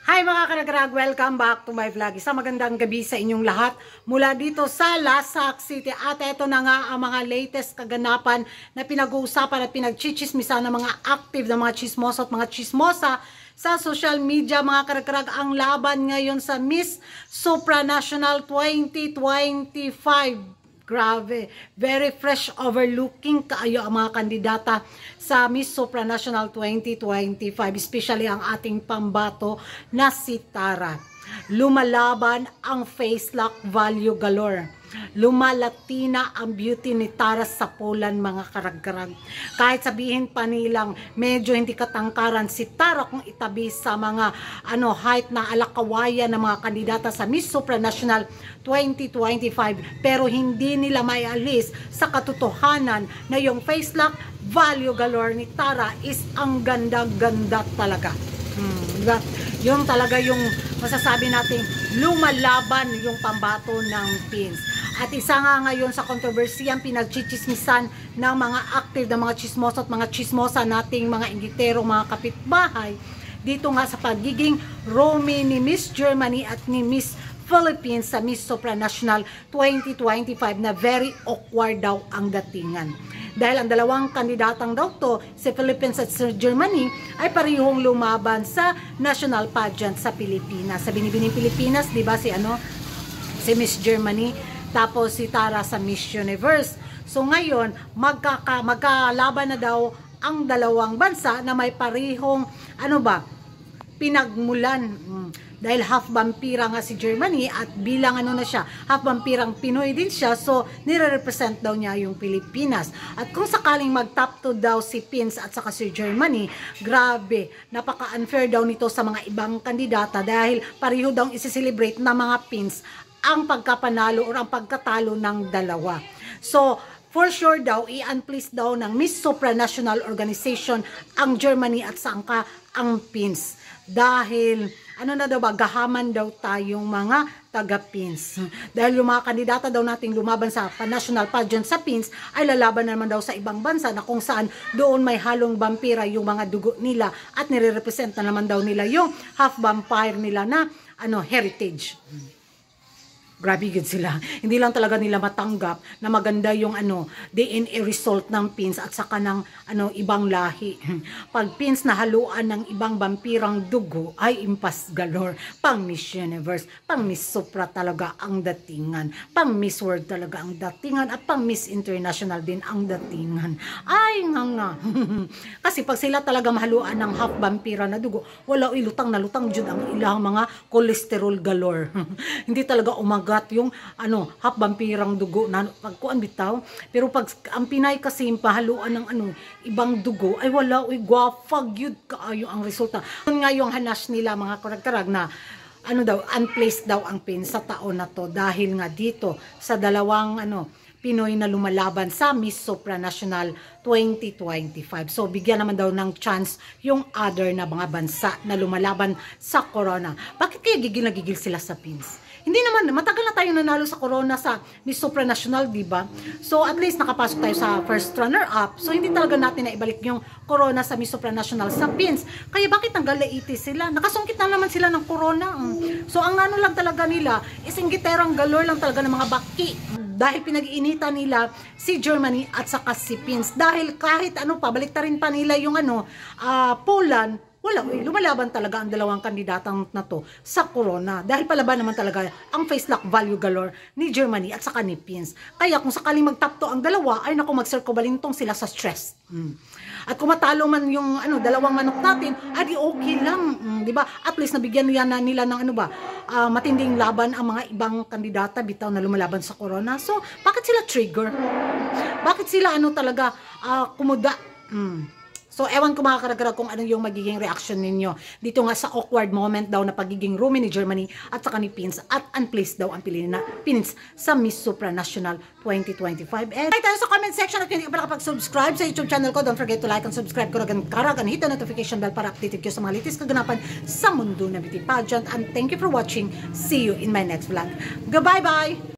Hi mga kanagrag! Welcome back to my vlog. Isang magandang gabi sa inyong lahat mula dito sa Lasak City. At ito na nga ang mga latest kaganapan na pinag-uusapan at pinagchichismisan ng mga active na mga chismosa at mga chismosa sa social media. Mga kanagrag, ang laban ngayon sa Miss Supranational 2025. Grabe, very fresh overlooking kaayo ang mga kandidata sa Miss Supranational 2025, especially ang ating pambato na si Tara. Lumalaban ang face lock value galore. Lumalatina ang beauty ni Tara sa Poland, mga karagkarag. Kahit sabihin pa nilang medyo hindi katangkaran si Tara kung itabi sa mga height na alakawayan ng mga kandidata sa Miss Supranational 2025, pero hindi nila maialis sa katotohanan na yung face lock value galore ni Tara is ang ganda-ganda talaga. Diba? Yung talaga yung masasabi natin lumalaban yung pambato ng pins. At isa nga ngayon sa kontrobersiyang pinagchichismisan ng mga active na mga chismosa at mga chismosa nating mga inggitero, mga kapitbahay, dito nga sa pagiging roamie ni Miss Germany at ni Miss Philippines sa Miss Supranational 2025 na very awkward daw ang datingan. Dahil ang dalawang kandidatang daw to, si Philippines at si Germany, ay parehong lumaban sa national pageant sa Pilipinas. Sa Binibining Pilipinas, di ba si Miss Germany, tapos si Tara sa Miss Universe. So ngayon, magkalaban na daw ang dalawang bansa na may parehong pinagmulan. Dahil half vampira nga si Germany at bilang na siya, half vampirang Pinoy din siya, so nire-represent daw niya yung Pilipinas. At kung sakaling mag-top 2 daw si Pins at saka si Germany, grabe, napaka-unfair daw nito sa mga ibang kandidata dahil pareho daw isi-celebrate na mga Pins ang pagkapanalo o ang pagkatalo ng dalawa. So, for sure daw, i-unplease daw ng Miss Supranational Organization ang Germany at sangka ang Pins. Dahil, gahaman daw tayong mga taga-Pins. Dahil yung mga kandidata daw nating lumaban sa national pageant sa Pins, ay lalaban naman daw sa ibang bansa na kung saan doon may halong vampira yung mga dugo nila at nire-represent na naman daw nila yung half vampire nila na heritage. Grabe good sila. Hindi lang talaga nila matanggap na maganda yung DNA result ng Pins at saka ng ibang lahi. Pag Pins na haluan ng ibang vampirang dugo ay impas galore. Pang Miss Universe, pang Miss Supra talaga ang datingan. Pang Miss World talaga ang datingan at pang Miss International din ang datingan. Ay nga. Kasi pag sila talaga mahaluan ng half vampira na dugo, wala ilutang na lutang jud ang ilang mga cholesterol galore. Hindi talaga umaga yung half vampirang dugo na pagkuan bitaw, pero pag ang Pinay kasi pahaluan ng ibang dugo ay wala gwapag yun kaayo ang resulta. Yun nga yung hanas nila mga karag-karag na unplaced daw ang Pins sa taon na to dahil nga dito sa dalawang Pinoy na lumalaban sa Miss Supranational 2025. So, bigyan naman daw ng chance yung other na mga bansa na lumalaban sa Corona. Bakit kaya gigil na gigil sila sa Pins? Hindi naman, matagal na tayo nanalo sa Corona sa Miss Supranational, diba? So, at least nakapasok tayo sa first runner-up. So, hindi talaga natin na ibalik yung Corona sa Miss Supranational sa Pins. Kaya bakit ang galaiti sila? Nakasungkit na naman sila ng Corona. So, ang lang talaga nila, isingiterang galore lang talaga ng mga baki. Dahil pinag-iinitan nila si Germany at saka si Pins. Dahil kahit pabaliktarin pa nila yung Poland, lumalaban talaga ang dalawang kandidatang na to sa Corona. Dahil palaban naman talaga ang face lock value galore ni Germany at saka ni Pins. Kaya kung sakaling mag-top 2 ang dalawa, ay magserkobalintong sila sa stress. At kung matalo man yung dalawang manok natin, adi okay lang, di ba? At least nabigyan nila ng matinding laban ang mga ibang kandidata bitaw na lumalaban sa Corona. So, bakit sila trigger? Bakit sila talaga kumuda? So, ewan ko mga karagara kung ano yung magiging reaction ninyo dito nga sa awkward moment daw na pagiging roomie ni Germany at saka ni Pins at unplaced daw ang Pins sa Miss Supranational 2025. And tayo sa comment section at hindi ka pa nakapag-subscribe sa YouTube channel ko. Don't forget to like and subscribe ko and hit the notification bell para updated kayo sa mga latest kaganapan sa mundo ng beauty pageant. And thank you for watching. See you in my next vlog. Goodbye-bye!